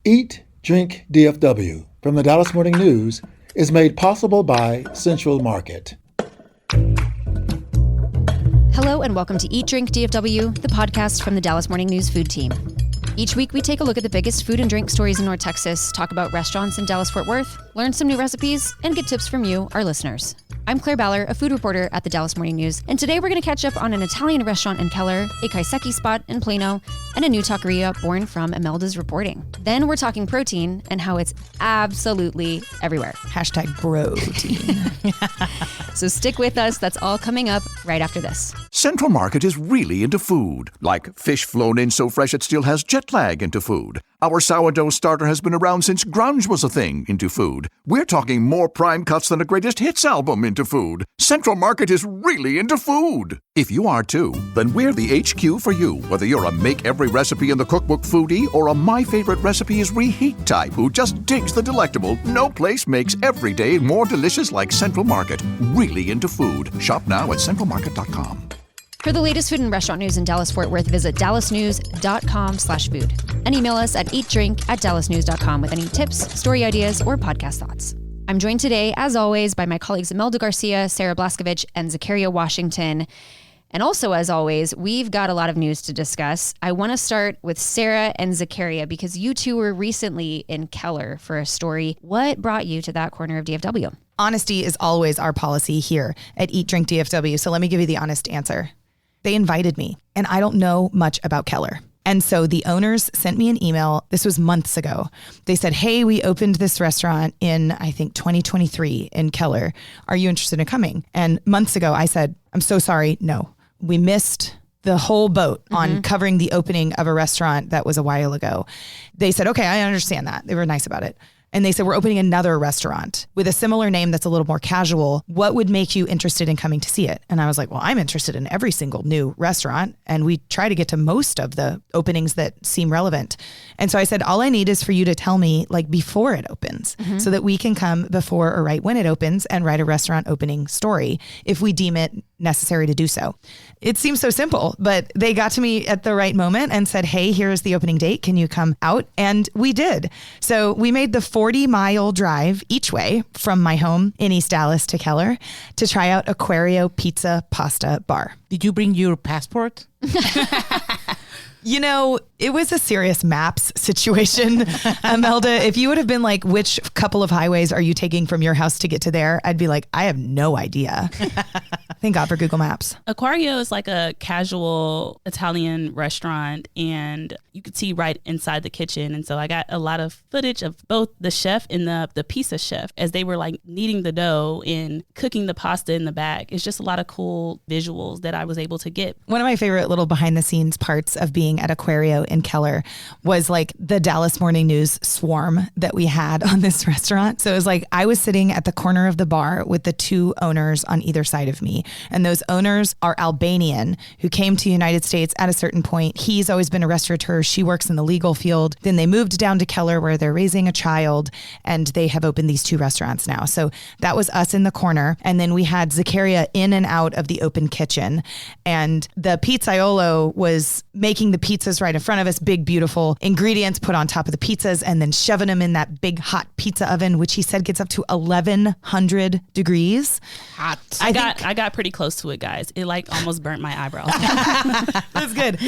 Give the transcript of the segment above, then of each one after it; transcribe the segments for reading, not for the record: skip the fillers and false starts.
Eat, Drink, DFW from the Dallas Morning News is made possible by Central Market. Hello and welcome to Eat, Drink, DFW, the podcast from the Dallas Morning News food team. Each week we take a look at the biggest food and drink stories in North Texas, talk about restaurants in Dallas-Fort Worth, learn some new recipes, and get tips from you, our listeners. I'm Claire Baller, a food reporter at the Dallas Morning News, and today we're going to catch up on an Italian restaurant in Keller, a kaiseki spot in Plano, and a new taqueria born from Imelda's reporting. Then we're talking protein and how it's absolutely everywhere. Hashtag Brotein. So stick with us. That's all coming up right after this. Central Market is really into food, like fish flown in so fresh it still has jet lag into food. Our sourdough starter has been around since grunge was a thing into food. We're talking more prime cuts than a greatest hits album into food. Central Market is really into food. If you are too, then we're the HQ for you. Whether you're a make every recipe in the cookbook foodie or a my favorite recipe is reheat type who just digs the delectable, no place makes every day more delicious like Central Market. Really into food. Shop now at centralmarket.com. For the latest food and restaurant news in Dallas-Fort Worth, visit dallasnews.com/food and email us at eatdrink@dallasnews.com with any tips, story ideas, or podcast thoughts. I'm joined today, as always, by my colleagues Imelda Garcia, Sarah Blaskovich, and Zakaria Washington. And also, as always, we've got a lot of news to discuss. I want to start with Sarah and Zakaria because you two were recently in Keller for a story. What brought you to that corner of DFW? Honesty is always our policy here at Eat, Drink, DFW. So let me give you the honest answer. They invited me, and I don't know much about Keller. And so the owners sent me an email. This was months ago. They said, hey, we opened this restaurant in, I think, 2023 in Keller. Are you interested in coming? And months ago, I said, I'm so sorry. No, we missed the whole boat on covering the opening of a restaurant that was a while ago. They said, okay, I understand that. They were nice about it. And they said, we're opening another restaurant with a similar name that's a little more casual. What would make you interested in coming to see it? And I was like, well, I'm interested in every single new restaurant. And we try to get to most of the openings that seem relevant. And so I said, all I need is for you to tell me like before it opens so that we can come before or right when it opens and write a restaurant opening story if we deem it necessary to do so. It seems so simple, but they got to me at the right moment and said, hey, here's the opening date. Can you come out? And we did. So we made the 40-mile drive each way from my home in East Dallas to Keller to try out Aquario Pizza Pasta Bar. Did you bring your passport? You know, it was a serious maps situation, Imelda. If you would have been like, which couple of highways are you taking from your house to get to there? I'd be like, I have no idea. Thank God for Google Maps. Aquario is like a casual Italian restaurant, and you could see right inside the kitchen. And so I got a lot of footage of both the chef and the pizza chef as they were like kneading the dough and cooking the pasta in the back. It's just a lot of cool visuals that I was able to get. One of my favorite little behind the scenes parts of being at Aquario in Keller was like the Dallas Morning News swarm that we had on this restaurant. So it was like I was sitting at the corner of the bar with the two owners on either side of me. And those owners are Albanian who came to the United States at a certain point. He's always been a restaurateur. She works in the legal field. Then they moved down to Keller where they're raising a child and they have opened these two restaurants now. So that was us in the corner. And then we had Zakaria in and out of the open kitchen. And the pizzaiolo was making the pizzas right in front of us, big, beautiful ingredients put on top of the pizzas and then shoving them in that big hot pizza oven, which he said gets up to 1,100 degrees. Hot. I got pretty close to it, guys. It like almost burnt my eyebrows. That's good.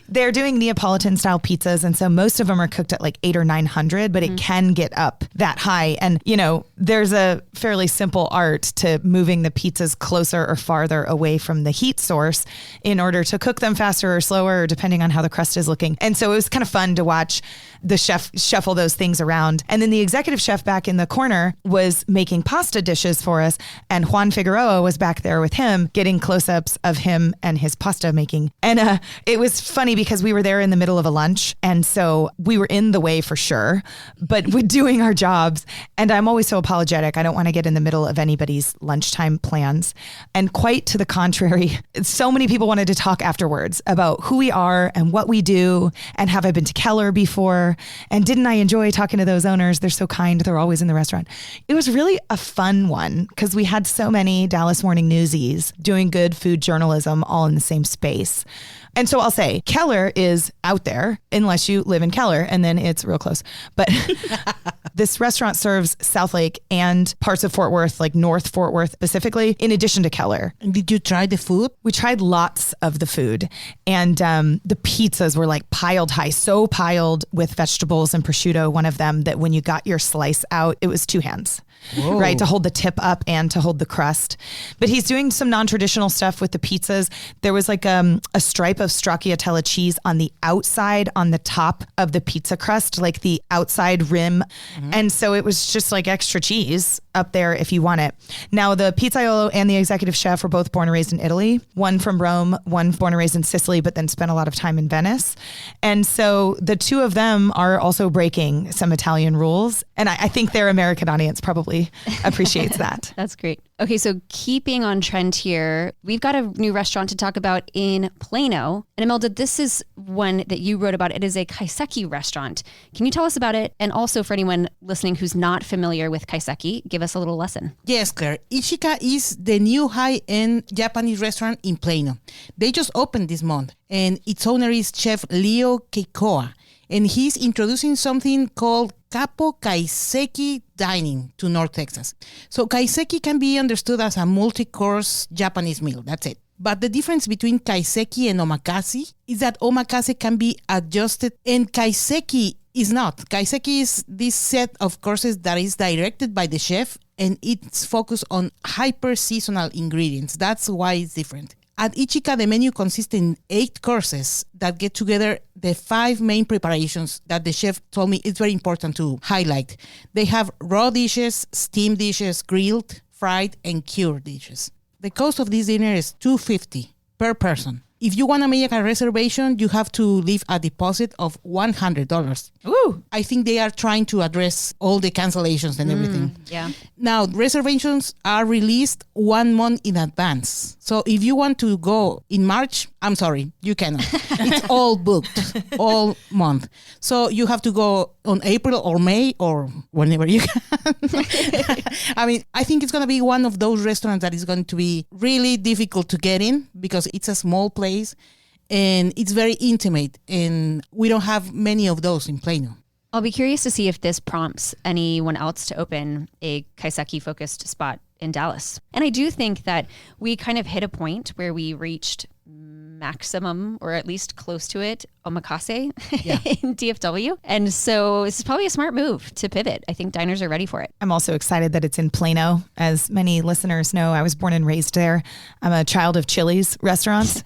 They're doing Neapolitan style pizzas. And so most of them are cooked at like 800 or 900, but it can get up that high. And, you know, there's a fairly simple art to moving the pizzas closer or farther away from the heat source in order to cook them faster or slower, depending on how the crust is looking. And so it was kind of fun to watch the chef shuffle those things around. And then the executive chef back in the corner was making pasta dishes for us. And Juan Figueroa was back there with him, getting close-ups of him and his pasta making. And it was funny because we were there in the middle of a lunch. And so we were in the way for sure, but we're doing our jobs. And I'm always so apologetic. I don't want to get in the middle of anybody's lunchtime plans. And quite to the contrary, so many people wanted to talk afterwards about who we are and what we do. And have I been to Keller before? And didn't I enjoy talking to those owners? They're so kind. They're always in the restaurant. It was really a fun one because we had so many Dallas Morning Newsies doing good food journalism all in the same space. And so I'll say Keller is out there unless you live in Keller, and then it's real close. But this restaurant serves South Lake and parts of Fort Worth, like North Fort Worth specifically, in addition to Keller. And did you try the food? We tried lots of the food, and the pizzas were like piled high, so piled with vegetables and prosciutto, one of them, that when you got your slice out, it was 2 hands. Whoa. Right, to hold the tip up and to hold the crust. But he's doing some non-traditional stuff with the pizzas. There was like a stripe of stracciatella cheese on the outside, on the top of the pizza crust, like the outside rim. And so it was just like extra cheese up there if you want it. Now, the pizzaiolo and the executive chef were both born and raised in Italy. One from Rome, one born and raised in Sicily, but then spent a lot of time in Venice. And so the two of them are also breaking some Italian rules. And I think their American audience probably appreciates that. That's great. Okay, so keeping on trend here, we've got a new restaurant to talk about in Plano. And Imelda, this is one that you wrote about. It is a kaiseki restaurant. Can you tell us about it? And also for anyone listening who's not familiar with kaiseki, give us a little lesson. Yes, Claire. Ichika is the new high-end Japanese restaurant in Plano. They just opened this month, and its owner is Chef Leo Keikoa. And he's introducing something called Capo Kaiseki Dining to North Texas. So kaiseki can be understood as a multi-course Japanese meal. That's it. But the difference between kaiseki and omakase is that omakase can be adjusted and kaiseki is not. Kaiseki is this set of courses that is directed by the chef, and it's focused on hyper-seasonal ingredients. That's why it's different. At Ichika, the menu consists in 8 courses that get together the 5 main preparations that the chef told me it's very important to highlight. They have raw dishes, steamed dishes, grilled, fried, and cured dishes. The cost of this dinner is $250 per person. If you want to make a reservation, you have to leave a deposit of $100. Ooh. I think they are trying to address all the cancellations and everything. Yeah. Now, reservations are released 1 month in advance. So if you want to go in March, I'm sorry, you cannot. It's all booked, all month. So you have to go on April or May or whenever you can. I mean, I think it's going to be one of those restaurants that is going to be really difficult to get in because it's a small place and it's very intimate, and we don't have many of those in Plano. I'll be curious to see if this prompts anyone else to open a kaiseki focused spot in Dallas. And I do think that we kind of hit a point where we reached maximum, or at least close to it, omakase in DFW. And so this is probably a smart move to pivot. I think diners are ready for it. I'm also excited that it's in Plano. As many listeners know, I was born and raised there. I'm a child of Chili's restaurants.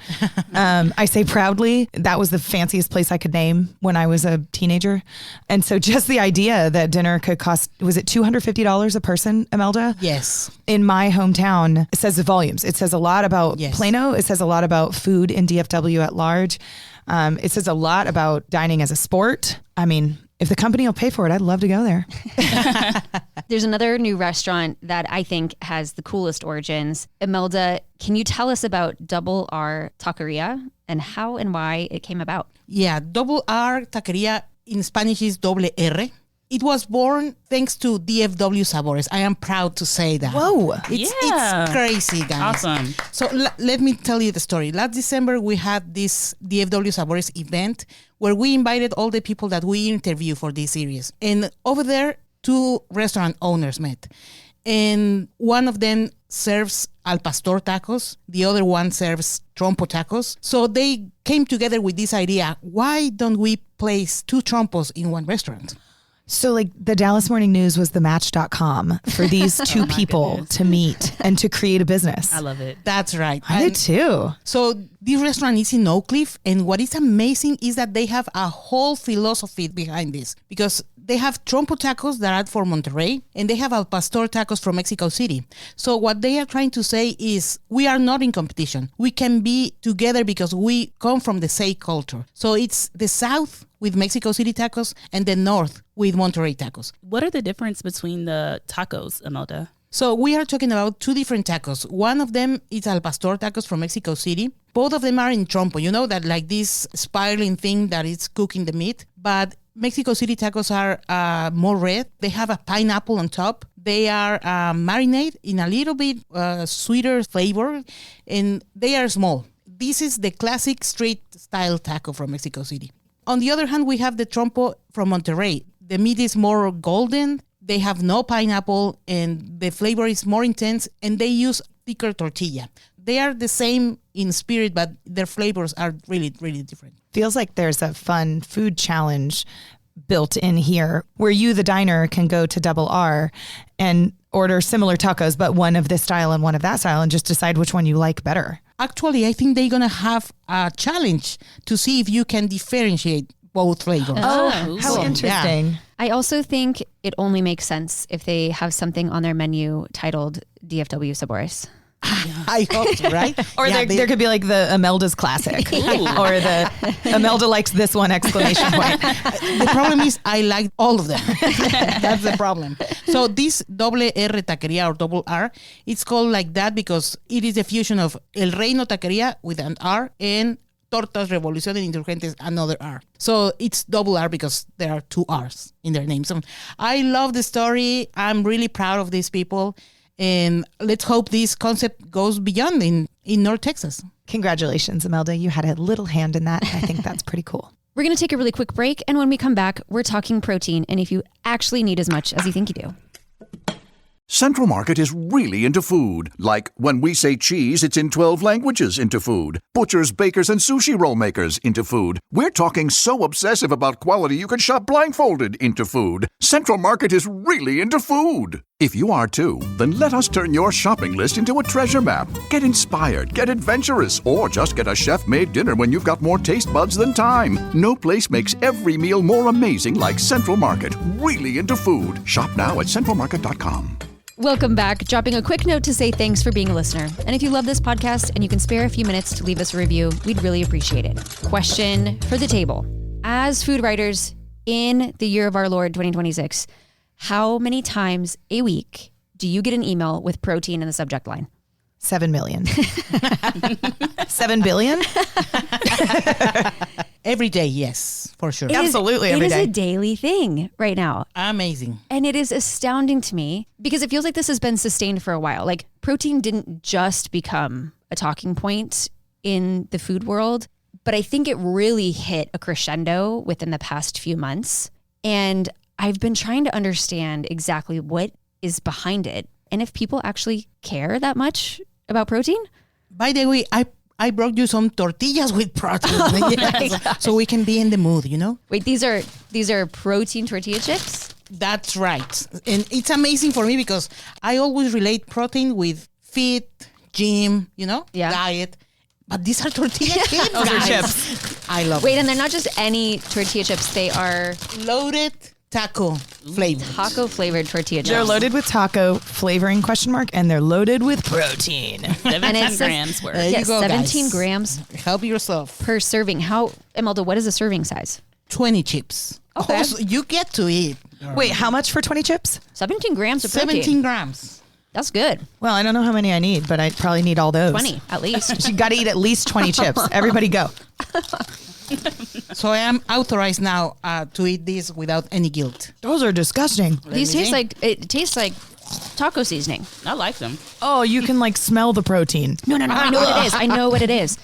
I say proudly, that was the fanciest place I could name when I was a teenager. And so just the idea that dinner could cost, was it $250 a person, Imelda? Yes. In my hometown, it says the volumes. It says a lot about Plano. It says a lot about food in DFW at large. It says a lot about dining as a sport. I mean, if the company will pay for it, I'd love to go there. There's another new restaurant that I think has the coolest origins. Imelda, can you tell us about Double R Taqueria and how and why it came about? Yeah, Double R Taqueria in Spanish is doble R. It was born thanks to DFW Sabores. I am proud to say that. Whoa. It's crazy, guys. Awesome. So let me tell you the story. Last December, we had this DFW Sabores event where we invited all the people that we interview for this series. And over there, 2 restaurant owners met. And one of them serves al pastor tacos. The other one serves trompo tacos. So they came together with this idea. Why don't we place 2 trompos in one restaurant? So like the Dallas Morning News was the match.com for these 2 people to meet and to create a business. I love it. That's right. I did too. So this restaurant is in Oak Cliff, and what is amazing is that they have a whole philosophy behind this, because they have trompo tacos that are for Monterrey, and they have al pastor tacos from Mexico City. So what they are trying to say is we are not in competition. We can be together because we come from the same culture. So it's the South with Mexico City tacos and the North with Monterrey tacos. What are the difference between the tacos, Imelda? So we are talking about 2 different tacos. One of them is al pastor tacos from Mexico City. Both of them are in trompo. You know, that like this spiraling thing that is cooking the meat. But Mexico City tacos are more red. They have a pineapple on top. They are marinated in a little bit sweeter flavor, and they are small. This is the classic street style taco from Mexico City. On the other hand, we have the trompo from Monterrey. The meat is more golden. They have no pineapple and the flavor is more intense and they use thicker tortilla. They are the same in spirit, but their flavors are really, really different. Feels like there's a fun food challenge built in here where you, the diner, can go to Double R and order similar tacos, but one of this style and one of that style, and just decide which one you like better. Actually, I think they're going to have a challenge to see if you can differentiate both flavors. Oh, how cool. interesting. Yeah. I also think it only makes sense if they have something on their menu titled DFW Sabores. I hope so, right? Or Yeah, there could be like the Imelda's classic or the Imelda likes this one exclamation point. The problem is I like all of them. That's the problem. So this doble R taqueria or double R, it's called like that because it is a fusion of El Reino Taqueria with an R and Tortas Revolución and Insurgentes, another R. So it's double R because there are two R's in their name. So I love the story. I'm really proud of these people. And let's hope this concept goes beyond in North Texas. Congratulations, Imelda. You had a little hand in that. I think that's pretty cool. We're going to take a really quick break. And when we come back, we're talking protein and if you actually need as much as you think you do. Central Market is really into food. Like when we say cheese, it's in 12 languages into food. Butchers, bakers, and sushi roll makers into food. We're talking so obsessive about quality you can shop blindfolded into food. Central Market is really into food. If you are too, then let us turn your shopping list into a treasure map. Get inspired, get adventurous, or just get a chef-made dinner when you've got more taste buds than time. No place makes every meal more amazing like Central Market. Really into food. Shop now at centralmarket.com. Welcome back. Dropping a quick note to say thanks for being a listener. And if you love this podcast and you can spare a few minutes to leave us a review, we'd really appreciate it. Question for the table. As food writers in the year of our Lord 2026, how many times a week do you get an email with protein in the subject line? 7 million. 7 billion? Every day, yes, for sure. Absolutely every It is day. a daily thing right now. Amazing. And it is astounding to me because it feels like this has been sustained for a while. Like protein didn't just become a talking point in the food world, but I think it really hit a crescendo within the past few months. And I've been trying to understand exactly what is behind it and if people actually care that much about protein. By the way, I brought you some tortillas with protein. So we can be in the mood, you know? Wait, these are protein tortilla chips? That's right. And it's amazing for me because I always relate protein with fit, gym, you know, diet. But these are tortilla chips. Those are guys. chips. I love Wait, it. and they're not just any tortilla chips. They are Loaded taco flavor. taco flavored tortilla chips. They're loaded with taco flavoring ? And they're loaded with protein. 17 grams worth. There you Yes, go, 17 guys. grams Help yourself. per serving. How, Imelda, what is a serving size? 20 chips. Okay. Also, you get to eat. Wait, how much for 20 chips? 17 grams of protein. 17 grams. That's good. Well, I don't know how many I need, but I probably need all those. 20 at least. You got to eat at least 20 chips. Everybody go. So I am authorized now to eat this without any guilt. Those are disgusting. These taste like, it tastes like taco seasoning. I like them. Oh, you can like smell the protein. No, I know what it is. I know what it is.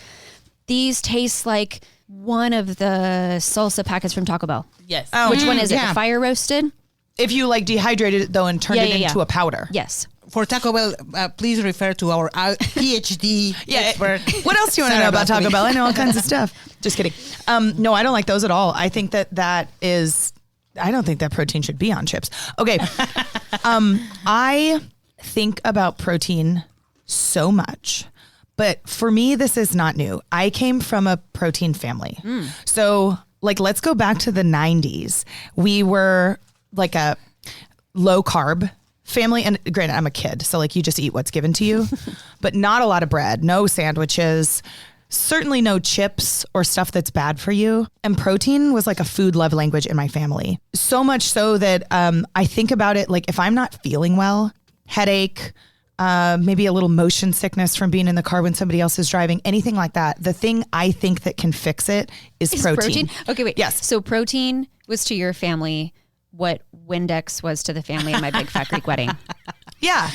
These taste like one of the salsa packets from Taco Bell. Yes. Oh. Which one is yeah. it? Fire roasted? If you like dehydrated it though and turned it into a powder. Yes. For Taco Bell, please refer to our PhD expert. What else do you want to know about Taco Bell? I know all kinds of stuff. Just kidding. No, I don't like those at all. I think that is, I don't think that protein should be on chips. Okay. I think about protein so much, but for me, this is not new. I came from a protein family. So like, let's go back to the 90s. We were like a low carb family, and granted, I'm a kid, so like you just eat what's given to you, but not a lot of bread, no sandwiches, certainly no chips or stuff that's bad for you. And protein was like a food love language in my family. So much so that I think about it like if I'm not feeling well, headache, maybe a little motion sickness from being in the car when somebody else is driving, anything like that, the thing I think that can fix it is protein. Okay, wait. Yes. So protein was to your family what Windex was to the family at my big fat Greek wedding. Yeah.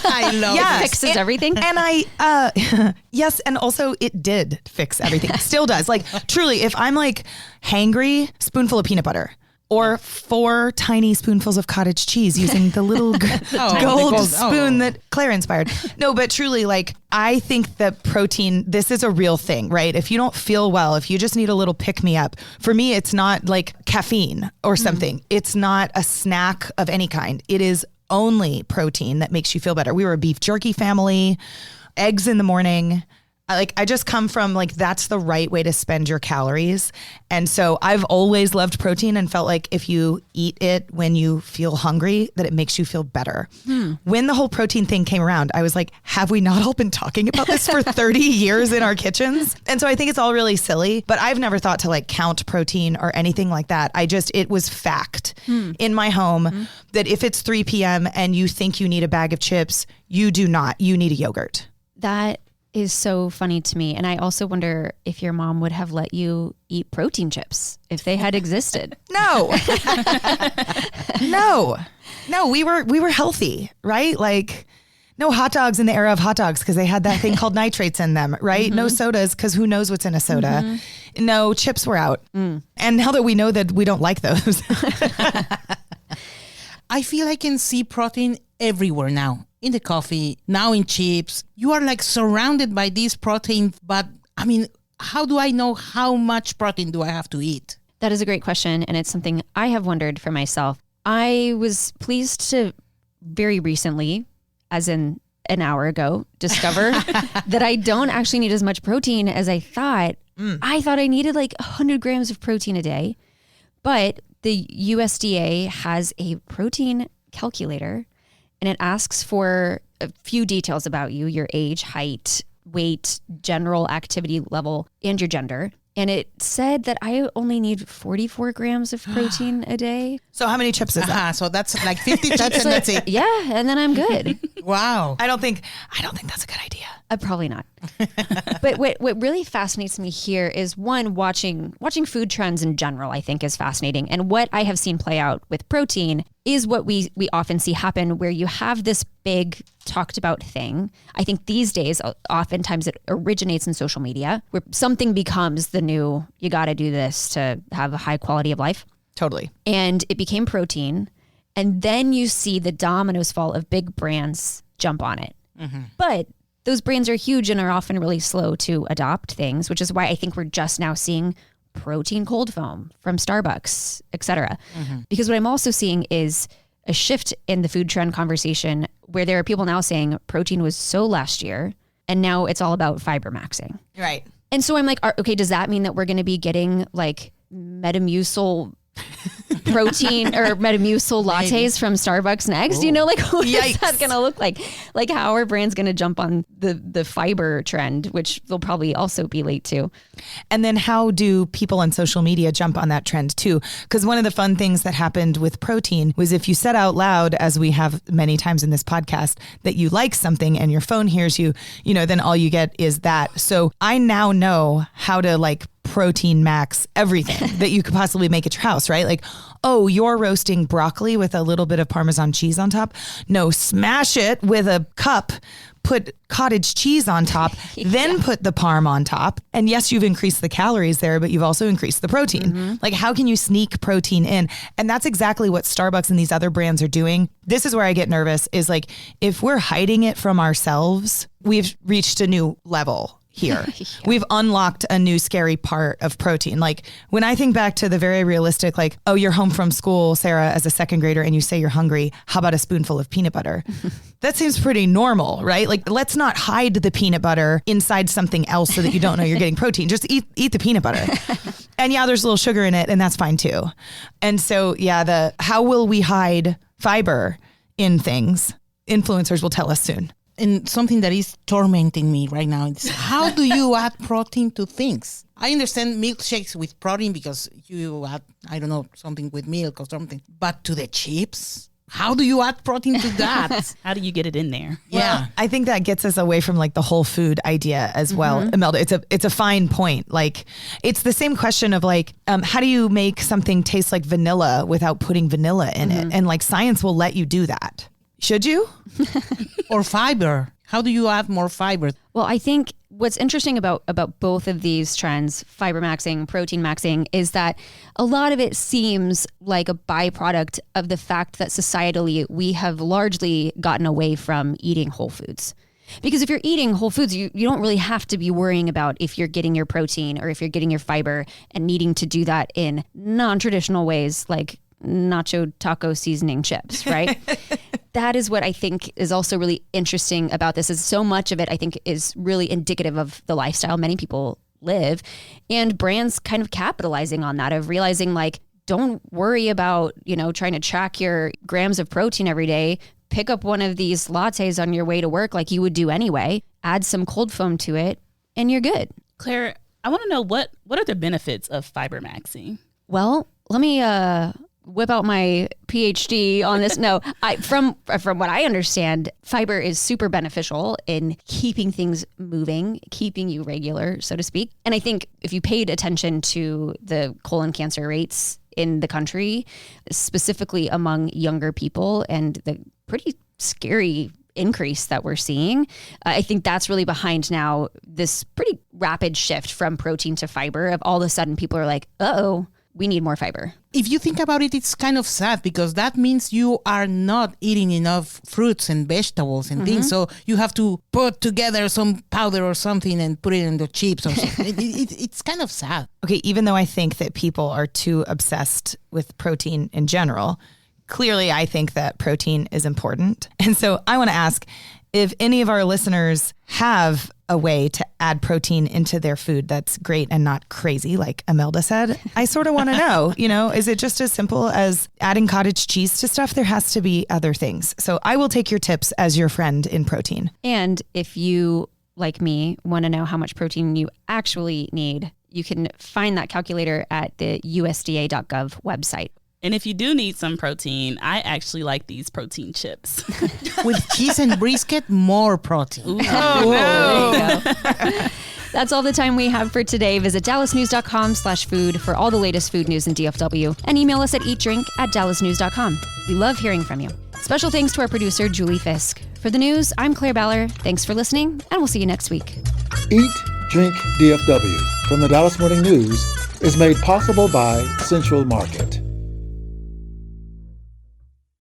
I love Yes. it. Fixes everything. And I, yes. And also it did fix everything. Still does. Like truly, if I'm like hangry, spoonful of peanut butter. Or 4 tiny spoonfuls of cottage cheese using the little gold spoon that Claire inspired. No, but truly, like, I think that protein, this is a real thing, right? If you don't feel well, if you just need a little pick-me-up, for me, it's not like caffeine or something. It's not a snack of any kind. It is only protein that makes you feel better. We were a beef jerky family, eggs in the morning. I just come from like, that's the right way to spend your calories. And so I've always loved protein and felt like if you eat it when you feel hungry, that it makes you feel better. When the whole protein thing came around, I was like, have we not all been talking about this for 30 years in our kitchens? And so I think it's all really silly, but I've never thought to like count protein or anything like that. It was fact in my home that if it's 3 p.m. and you think you need a bag of chips, you do not. You need a yogurt. That is so funny to me. And I also wonder if your mom would have let you eat protein chips if they had existed. No. No, we were healthy, right? Like no hot dogs in the era of hot dogs because they had that thing called nitrates in them, right? No sodas because who knows what's in a soda. No, chips were out. And now that we know that we don't like those. I feel I can see protein everywhere now. In the coffee, now in chips. You are like surrounded by this protein, but I mean, how do I know how much protein do I have to eat? That is a great question. And it's something I have wondered for myself. I was pleased to very recently, as in an hour ago, discover that I don't actually need as much protein as I thought. I thought I needed like 100 grams of protein a day, but the USDA has a protein calculator. And it asks for a few details about you, your age, height, weight, general activity level, and your gender. And it said that I only need 44 grams of protein a day. So how many chips is that? So that's like 50 chips and that's it. Yeah, and then I'm good. Wow. I don't think that's a good idea. Probably not. But what really fascinates me here is one, watching food trends in general, I think is fascinating. And what I have seen play out with protein is what we often see happen where you have this big talked about thing. I think these days, oftentimes it originates in social media where something becomes the new, you got to do this to have a high quality of life. Totally. And it became protein. And then you see the dominoes fall of big brands jump on it. But those brands are huge and are often really slow to adopt things, which is why I think we're just now seeing protein cold foam from Starbucks, et cetera. Because what I'm also seeing is a shift in the food trend conversation where there are people now saying protein was so last year and now it's all about fiber maxing. Right. And so I'm like, okay, does that mean that we're going to be getting like Metamucil protein or Metamucil lattes from Starbucks next? Ooh. You know, like what is that going to look like? Like how are brands going to jump on the fiber trend, which they'll probably also be late to? And then how do people on social media jump on that trend too? Because one of the fun things that happened with protein was if you said out loud, as we have many times in this podcast, that you like something and your phone hears you, then all you get is that. So I now know how to like protein max everything that you could possibly make at your house, right? Like, oh, you're roasting broccoli with a little bit of Parmesan cheese on top. No, smash it with a cup, put cottage cheese on top, then put the parm on top. And yes, you've increased the calories there, but you've also increased the protein. Like, how can you sneak protein in? And that's exactly what Starbucks and these other brands are doing. This is where I get nervous is like, if we're hiding it from ourselves, we've reached a new level here. We've unlocked a new scary part of protein. Like when I think back to the very realistic, like, oh, you're home from school, Sarah, as a second grader, and you say you're hungry. How about a spoonful of peanut butter? That seems pretty normal, right? Like, let's not hide the peanut butter inside something else so that you don't know you're getting protein. Just eat the peanut butter. And yeah, there's a little sugar in it, and that's fine too. And so, yeah, how will we hide fiber in things? Influencers will tell us soon. And something that is tormenting me right now is how do you add protein to things? I understand milkshakes with protein because you add, I don't know, something with milk or something. But to the chips, how do you add protein to that? How do you get it in there? Yeah. Well, I think that gets us away from like the whole food idea as well. Imelda, it's a fine point. Like, it's the same question of like, how do you make something taste like vanilla without putting vanilla in it? And like science will let you do that. Should you? Or fiber. How do you add more fiber? Well, I think what's interesting about both of these trends, fiber maxing, protein maxing, is that a lot of it seems like a byproduct of the fact that societally we have largely gotten away from eating whole foods. Because if you're eating whole foods, you don't really have to be worrying about if you're getting your protein or if you're getting your fiber and needing to do that in non-traditional ways like nacho taco seasoning chips, right? That is what I think is also really interesting about this, is so much of it I think is really indicative of the lifestyle many people live, and brands kind of capitalizing on that, of realizing like, don't worry about, trying to track your grams of protein every day. Pick up one of these lattes on your way to work like you would do anyway, add some cold foam to it, and you're good. Claire, I want to know what are the benefits of fiber maxing? Well, let me whip out my PhD on this. No, from what I understand, fiber is super beneficial in keeping things moving, keeping you regular, so to speak. And I think if you paid attention to the colon cancer rates in the country, specifically among younger people, and the pretty scary increase that we're seeing, I think that's really behind now this pretty rapid shift from protein to fiber, of all of a sudden people are like, uh-oh, we need more fiber. If you think about it, it's kind of sad, because that means you are not eating enough fruits and vegetables and things. So you have to put together some powder or something and put it in the chips or something. It's kind of sad. Okay, even though I think that people are too obsessed with protein in general, clearly I think that protein is important. And so I want to ask if any of our listeners have a way to add protein into their food that's great and not crazy, like Imelda said. I sort of want to know, is it just as simple as adding cottage cheese to stuff? There has to be other things. So I will take your tips as your friend in protein. And if you, like me, want to know how much protein you actually need, you can find that calculator at the USDA.gov website. And if you do need some protein, I actually like these protein chips. With cheese and brisket, more protein. Ooh. There you go. That's all the time we have for today. Visit dallasnews.com/food for all the latest food news in DFW, and email us at eatdrink@dallasnews.com. We love hearing from you. Special thanks to our producer, Julie Fisk. For the news, I'm Claire Baller. Thanks for listening, and we'll see you next week. Eat, Drink, DFW from the Dallas Morning News is made possible by Central Market.